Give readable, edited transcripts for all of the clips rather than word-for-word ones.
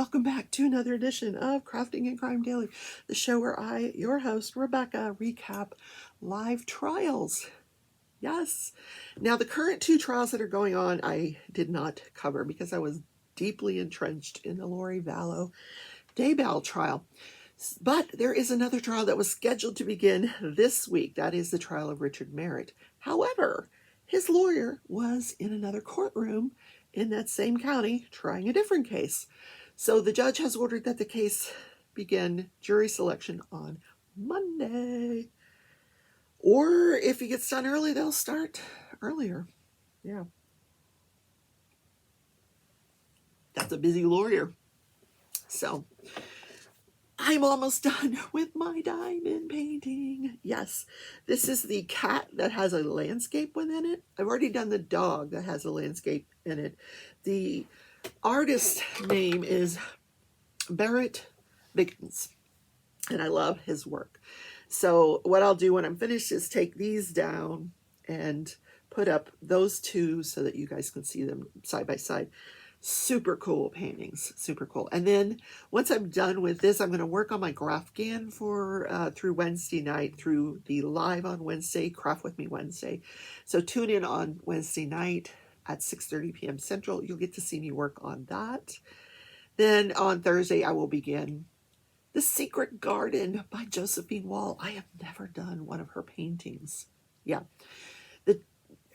welcome back to another edition of Crafting and Crime Daily, the show where I, your host, Rebecca, recap live trials. Yes. Now, the current 2 trials that are going on, I did not cover because I was deeply entrenched in the Lori Vallow Daybell trial. But there is another trial that was scheduled to begin this week. That is the trial of Richard Merritt. However, his lawyer was in another courtroom in that same county trying a different case. So the judge has ordered that the case begin jury selection on Monday. Or if he gets done early, they'll start earlier. Yeah. That's a busy lawyer. So I'm almost done with my diamond painting. Yes, this is the cat that has a landscape within it. I've already done the dog that has a landscape in it. The artist's name is Merritt, and I love his work. So what I'll do when I'm finished is take these down and put up those 2 so that you guys can see them side by side. Super cool paintings, super cool. And then once I'm done with this, I'm going to work on my Grafgan for through Wednesday night, through the live on Wednesday, Craft With Me Wednesday. So tune in on Wednesday night at 6:30 p.m. Central. You'll get to see me work on that. Then on Thursday, I will begin The Secret Garden by Josephine Wall. I have never done one of her paintings. Yeah.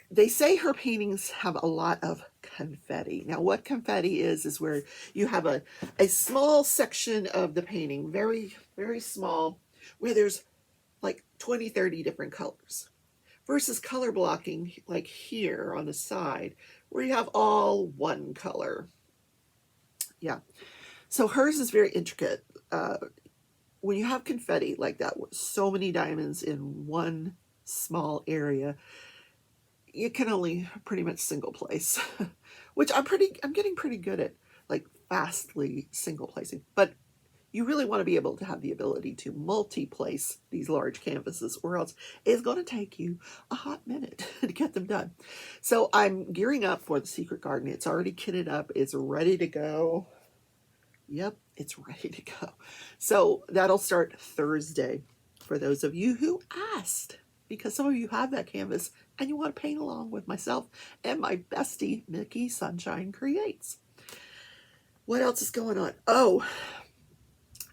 They say her paintings have a lot of confetti. Now, what confetti is where you have a small section of the painting, very, very small, where there's like 20, 30 different colors. Versus color blocking, like here on the side, where you have all one color. Yeah. So hers is very intricate. When you have confetti like that, with so many diamonds in one small area, you can only pretty much single place, which I'm getting pretty good at, like fastly single placing. But you really want to be able to have the ability to multi-place these large canvases, or else it's going to take you a hot minute to get them done. So I'm gearing up for The Secret Garden. It's already kitted up. It's ready to go. Yep, it's ready to go. So that'll start Thursday for those of you who asked, because some of you have that canvas and you want to paint along with myself and my bestie, Mickey Sunshine Creates. What else is going on? Oh,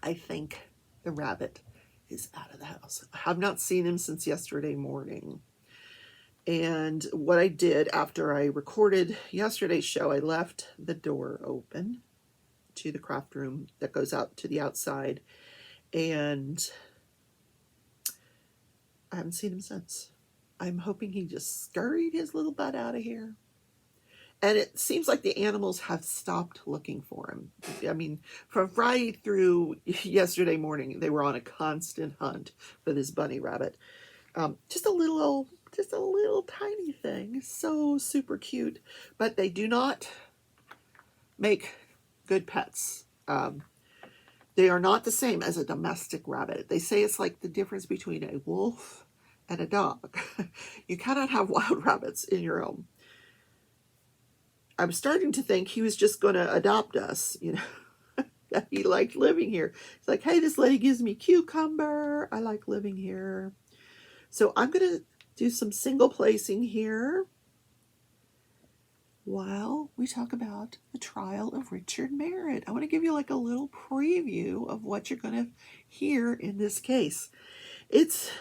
I think the rabbit is out of the house. I have not seen him since yesterday morning. And what I did after I recorded yesterday's show, I left the door open to the craft room that goes out to the outside. And I haven't seen him since. I'm hoping he just scurried his little butt out of here. And it seems like the animals have stopped looking for him. I mean, from Friday through yesterday morning, they were on a constant hunt for this bunny rabbit. Just a little tiny thing. So super cute. But they do not make good pets. They are not the same as a domestic rabbit. They say it's like the difference between a wolf and a dog. You cannot have wild rabbits in your home. I'm starting to think he was just going to adopt us, you know, that he liked living here. It's like, hey, this lady gives me cucumber. I like living here. So I'm going to do some single placing here while we talk about the trial of Richard Merritt. I want to give you like a little preview of what you're going to hear in this case. It's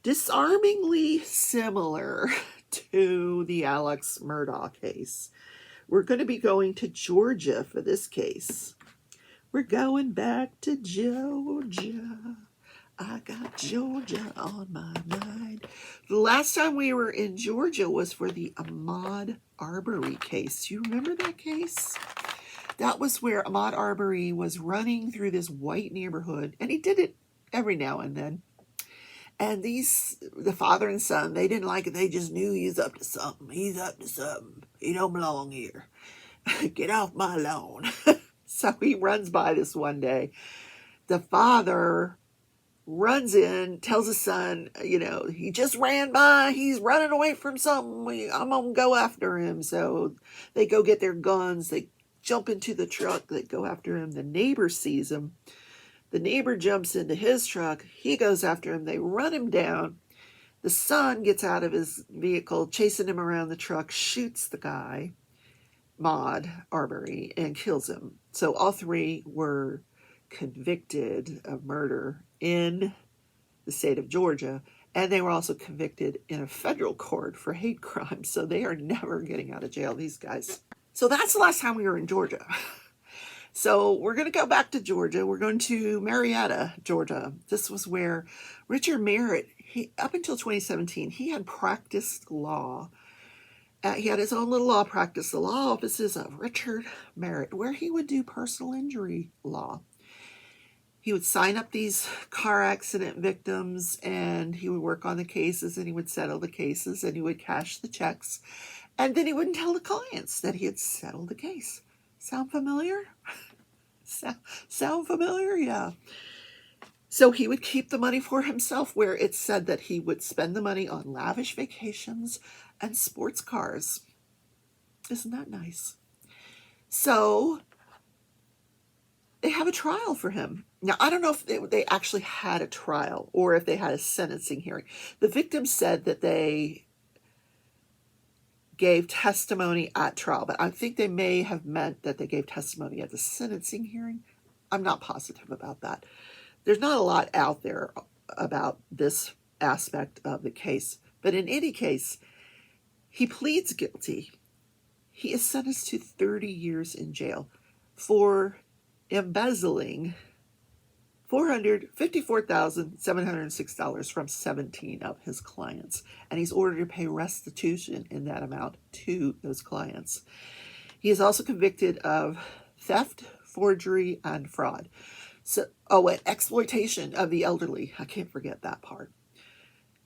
disarmingly similar to the Alex Murdaugh case. We're going to be going to Georgia for this case. We're going back to Georgia. I got Georgia on my mind. The last time we were in Georgia was for the Ahmaud Arbery case. You remember that case? That was where Ahmaud Arbery was running through this white neighborhood, and he did it every now and then. And the father and son, they didn't like it. They just knew he's up to something. He's up to something. He don't belong here. Get off my lawn. So he runs by this one day. The father runs in, tells his son, you know, he just ran by. He's running away from something. I'm going to go after him. So they go get their guns. They jump into the truck. They go after him. The neighbor sees him. The neighbor jumps into his truck. He goes after him. They run him down. The son gets out of his vehicle, chasing him around the truck, shoots the guy, Maud Arbery, and kills him. So all three were convicted of murder in the state of Georgia, and they were also convicted in a federal court for hate crimes. So they are never getting out of jail, these guys. So that's the last time we were in Georgia. So we're going to go back to Georgia. We're going to Marietta, Georgia. This was where Richard Merritt, up until 2017, he had practiced law. He had his own little law practice, the law offices of Richard Merritt, where he would do personal injury law. He would sign up these car accident victims, and he would work on the cases, and he would settle the cases, and he would cash the checks, and then he wouldn't tell the clients that he had settled the case. Sound familiar? Sound familiar? Yeah. So he would keep the money for himself, where it said that he would spend the money on lavish vacations and sports cars. Isn't that nice? So they have a trial for him. Now, I don't know if they actually had a trial or if they had a sentencing hearing. The victim said that they gave testimony at trial, but I think they may have meant that they gave testimony at the sentencing hearing. I'm not positive about that. There's not a lot out there about this aspect of the case, but in any case, he pleads guilty. He is sentenced to 30 years in jail for embezzling $454,706 from 17 of his clients, and he's ordered to pay restitution in that amount to those clients. He is also convicted of theft, forgery, and fraud. So, and exploitation of the elderly. I can't forget that part.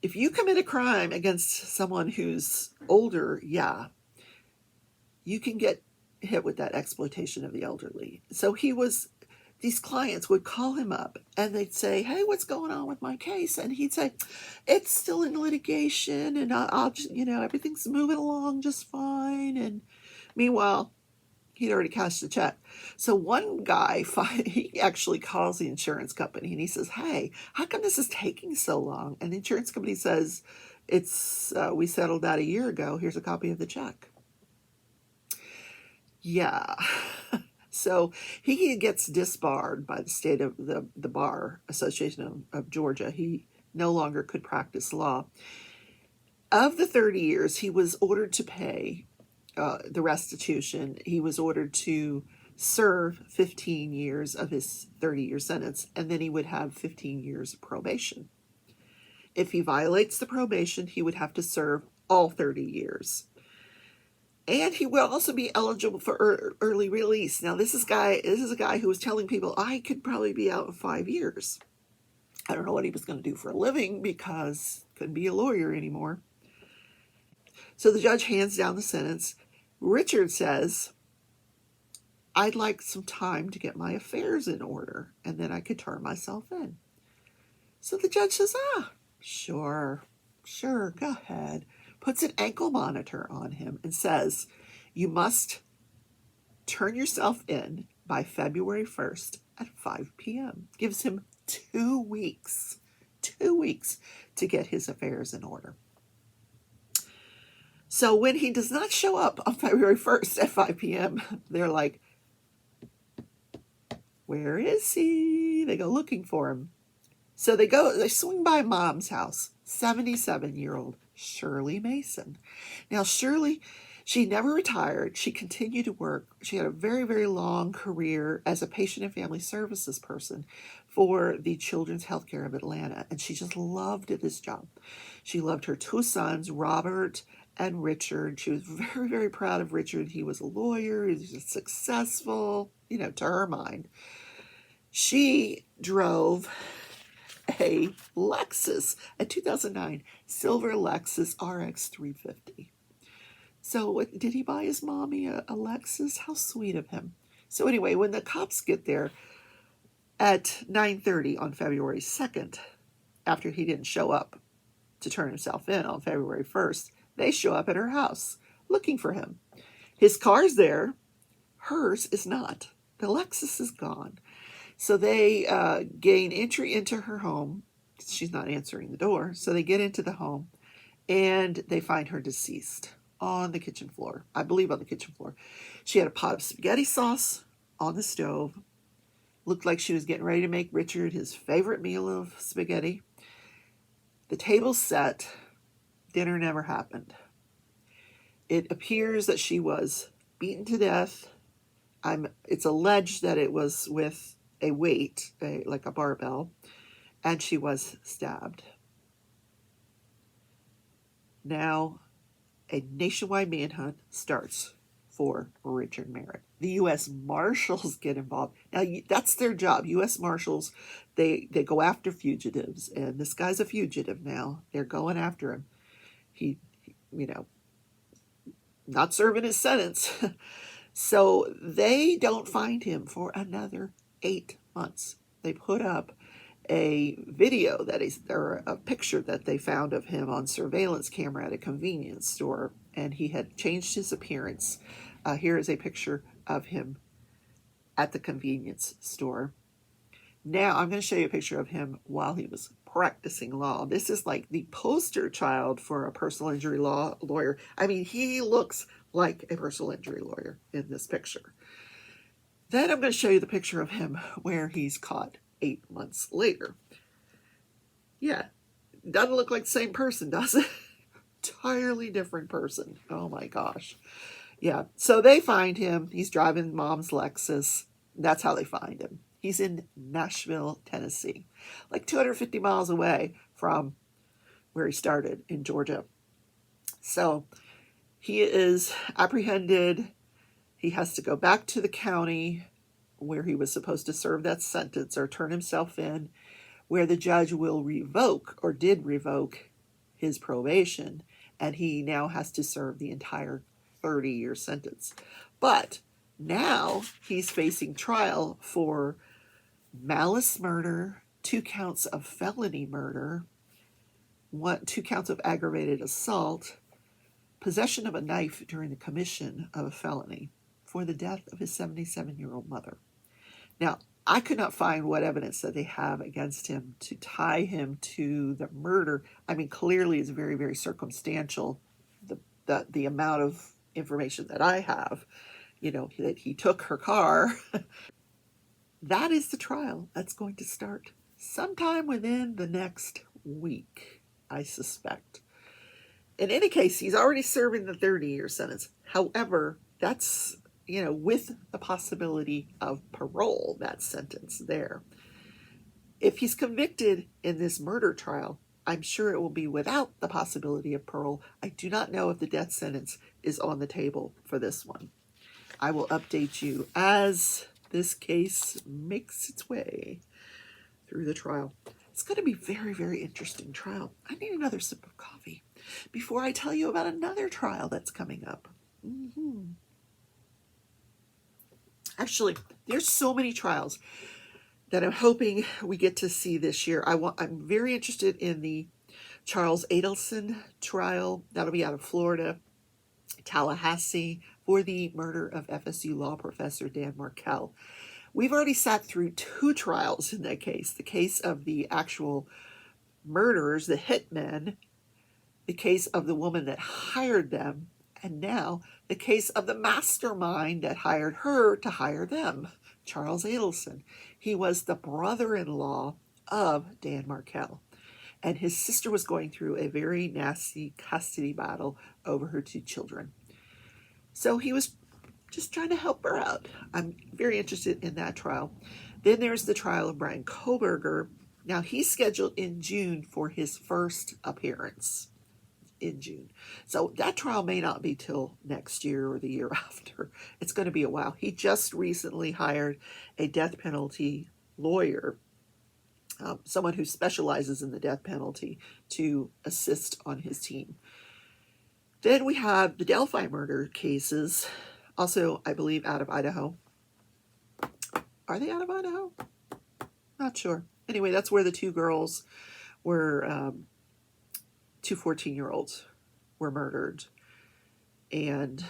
If you commit a crime against someone who's older, yeah, you can get hit with that exploitation of the elderly. So these clients would call him up and they'd say, hey, what's going on with my case? And he'd say, it's still in litigation, and I'll just, everything's moving along just fine. And meanwhile, he'd already cashed the check. So one guy, he actually calls the insurance company and he says, hey, how come this is taking so long? And the insurance company says, we settled that a year ago. Here's a copy of the check. Yeah. So he gets disbarred by the state of the Bar Association of Georgia. He no longer could practice law. Of the 30 years, he was ordered to pay the restitution. He was ordered to serve 15 years of his 30-year sentence, and then he would have 15 years of probation. If he violates the probation, he would have to serve all 30 years. And he will also be eligible for early release. Now, this is a guy who was telling people, I could probably be out in 5 years. I don't know what he was going to do for a living because couldn't be a lawyer anymore. So the judge hands down the sentence. Richard says, I'd like some time to get my affairs in order, and then I could turn myself in. So the judge says, sure, go ahead. Puts an ankle monitor on him and says, you must turn yourself in by February 1st at 5 p.m. Gives him 2 weeks to get his affairs in order. So when he does not show up on February 1st at 5 p.m., they're like, where is he? They go looking for him. So they swing by Mom's house, 77-year-old Shirley Mason. Now, Shirley, she never retired. She continued to work. She had a very, very long career as a patient and family services person for the Children's Healthcare of Atlanta, and she just loved this job. She loved her 2 sons, Robert and Richard. She was very, very proud of Richard. He was a lawyer. He was successful, to her mind. She drove a Lexus, a 2009 silver Lexus RX 350. So did he buy his mommy a Lexus? How sweet of him. So anyway, when the cops get there at 9:30 on February 2nd, after he didn't show up to turn himself in on February 1st, they show up at her house looking for him. His car's there. Hers is not. The Lexus is gone. So they gain entry into her home. She's not answering the door. So they get into the home and they find her deceased on the kitchen floor. I believe on the kitchen floor. She had a pot of spaghetti sauce on the stove. Looked like she was getting ready to make Richard his favorite meal of spaghetti. The table's set. Dinner never happened. It appears that she was beaten to death. It's alleged that it was with a weight, like a barbell, and she was stabbed. Now, a nationwide manhunt starts for Richard Merritt. The U.S. Marshals get involved. Now, that's their job. U.S. Marshals, they go after fugitives, and this guy's a fugitive now. They're going after him. He not serving his sentence. So they don't find him for another 8 months. They put up a video or a picture that they found of him on surveillance camera at a convenience store, and he had changed his appearance. Here is a picture of him at the convenience store. Now I'm going to show you a picture of him while he was practicing law. This is like the poster child for a personal injury law lawyer. I mean, he looks like a personal injury lawyer in this picture. Then I'm going to show you the picture of him where he's caught 8 months later. Yeah, doesn't look like the same person, does it? Entirely different person. Oh my gosh. Yeah, so they find him. He's driving mom's Lexus. That's how they find him. He's in Nashville, Tennessee, like 250 miles away from where he started in Georgia. So he is apprehended. He has to go back to the county where he was supposed to serve that sentence or turn himself in, where the judge will revoke or did revoke his probation, and he now has to serve the entire 30-year sentence. But now he's facing trial for malice murder, 2 counts of felony murder, 2 counts of aggravated assault, possession of a knife during the commission of a felony for the death of his 77-year-old mother. Now, I could not find what evidence that they have against him to tie him to the murder. I mean, clearly it's very, very circumstantial, the amount of information that I have, that he took her car. That is the trial that's going to start sometime within the next week, I suspect. In any case, he's already serving the 30-year sentence. However, that's, with the possibility of parole, that sentence there. If he's convicted in this murder trial, I'm sure it will be without the possibility of parole. I do not know if the death sentence is on the table for this one. I will update you as this case makes its way through the trial. It's going to be a very, very interesting trial. I need another sip of coffee before I tell you about another trial that's coming up. Actually, there's so many trials that I'm hoping we get to see this year. I'm very interested in the Charles Adelson trial. That'll be out of Florida, Tallahassee, for the murder of FSU law professor Dan Markell. We've already sat through 2 trials in that case. The case of the actual murderers, the hitmen, the case of the woman that hired them, and now the case of the mastermind that hired her to hire them, Charles Adelson. He was the brother-in-law of Dan Markell, and his sister was going through a very nasty custody battle over her 2 children. So he was just trying to help her out. I'm very interested in that trial. Then there's the trial of Brian Koberger. Now he's scheduled in June for his first appearance in June. So that trial may not be till next year or the year after. It's going to be a while. He just recently hired a death penalty lawyer, someone who specializes in the death penalty, to assist on his team. Then we have the Delphi murder cases, also, I believe, out of Idaho. Are they out of Idaho? Not sure. Anyway, that's where the 2 girls were, 2 14-year-olds were murdered. And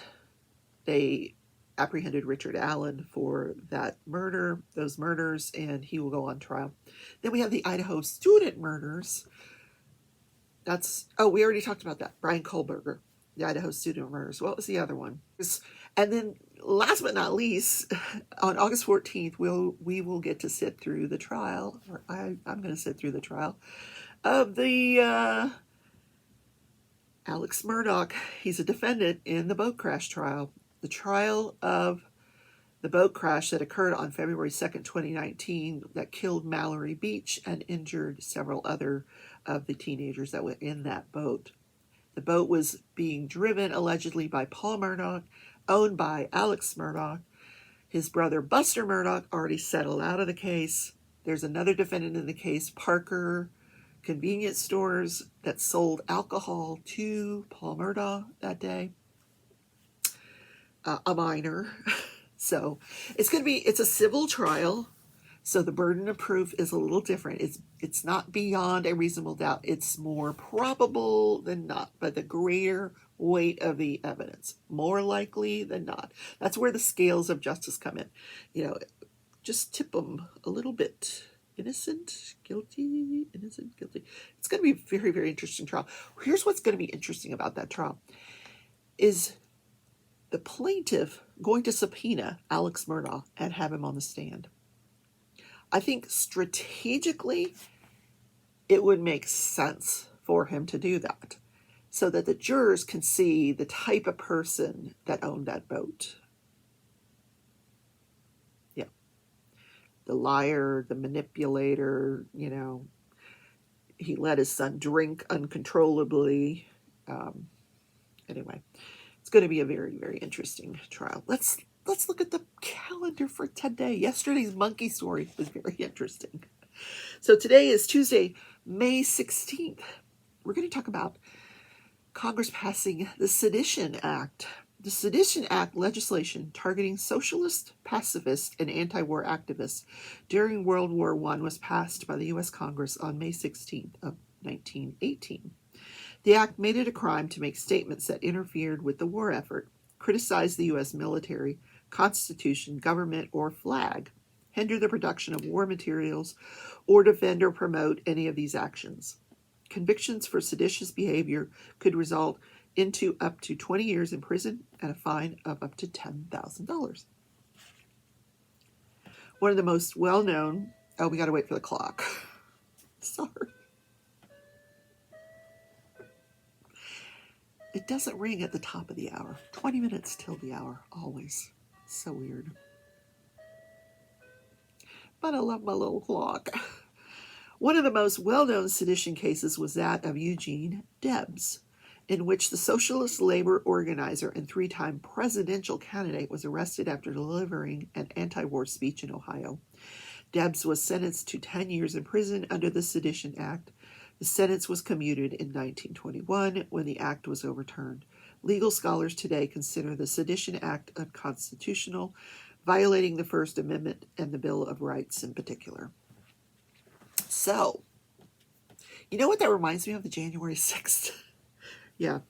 they apprehended Richard Allen for those murders, and he will go on trial. Then we have the Idaho student murders. We already talked about that. Brian Kohlberger, the Idaho student murders. What was the other one? And then last but not least, on August 14th, we will get to sit through the trial, or I'm going to sit through the trial of the Alex Murdaugh. He's a defendant in the boat crash trial. The trial of the boat crash that occurred on February 2nd, 2019, that killed Mallory Beach and injured several other of the teenagers that were in that boat. The boat was being driven allegedly by Paul Murdaugh, owned by Alex Murdaugh. His brother Buster Murdaugh already settled out of the case. There's another defendant in the case, Parker Convenience Stores, that sold alcohol to Paul Murdaugh that day. A minor. So it's a civil trial. So the burden of proof is a little different. It's not beyond a reasonable doubt. It's more probable than not, but the greater weight of the evidence, more likely than not. That's where the scales of justice come in. Just tip them a little bit. Innocent, guilty, innocent, guilty. It's going to be a very, very interesting trial. Here's what's going to be interesting about that trial is the plaintiff going to subpoena Alex Murdaugh and have him on the stand. I think strategically it would make sense for him to do that so that the jurors can see the type of person that owned that boat. Yeah. The liar, the manipulator, he let his son drink uncontrollably. Anyway, it's going to be a very, very interesting trial. Let's look at the calendar for today. Yesterday's monkey story was very interesting. So today is Tuesday, May 16th. We're going to talk about Congress passing the Sedition Act. The Sedition Act legislation targeting socialist, pacifist, and anti-war activists during World War I was passed by the U.S. Congress on May 16th of 1918. The act made it a crime to make statements that interfered with the war effort, criticize the U.S. military, Constitution, government, or flag, hinder the production of war materials, or defend or promote any of these actions. Convictions for seditious behavior could result into up to 20 years in prison and a fine of up to $10,000. One of the most well-known... Oh, we got to wait for the clock. Sorry. It doesn't ring at the top of the hour. 20 minutes till the hour, always. So weird. But I love my little clock. One of the most well-known sedition cases was that of Eugene Debs, in which the socialist labor organizer and three-time presidential candidate was arrested after delivering an anti-war speech in Ohio. Debs was sentenced to 10 years in prison under the Sedition Act. The sentence was commuted in 1921 when the act was overturned. Legal scholars today consider the Sedition Act unconstitutional, violating the First Amendment and the Bill of Rights in particular. So, you know what that reminds me of? The January 6th. Yeah,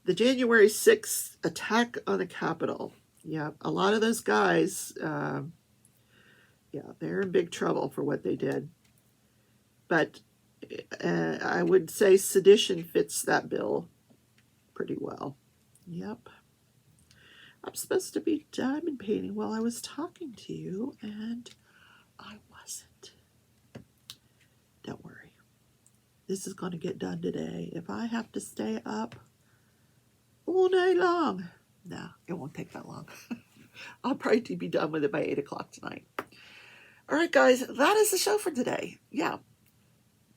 the January 6th attack on the Capitol. Yeah, a lot of those guys, they're in big trouble for what they did. But I would say sedition fits that bill pretty well. Yep. I'm supposed to be diamond painting while I was talking to you, and I wasn't. Don't worry. This is going to get done today. If I have to stay up all day long, no, it won't take that long. I'll probably be done with it by 8 o'clock tonight. All right, guys, that is the show for today. Yeah.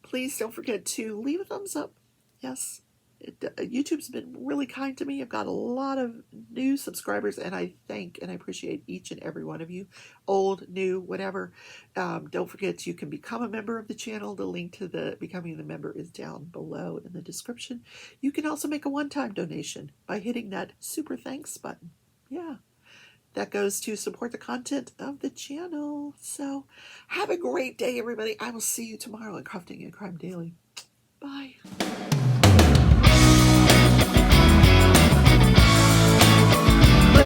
Please don't forget to leave a thumbs up. Yes. YouTube's been really kind to me. I've got a lot of new subscribers, and I thank and I appreciate each and every one of you, old, new, whatever. Don't forget you can become a member of the channel. The link to becoming the member is down below in the description. You can also make a one-time donation by hitting that super thanks button. Yeah, that goes to support the content of the channel. So have a great day, everybody. I will see you tomorrow at Crafting and Crime Daily.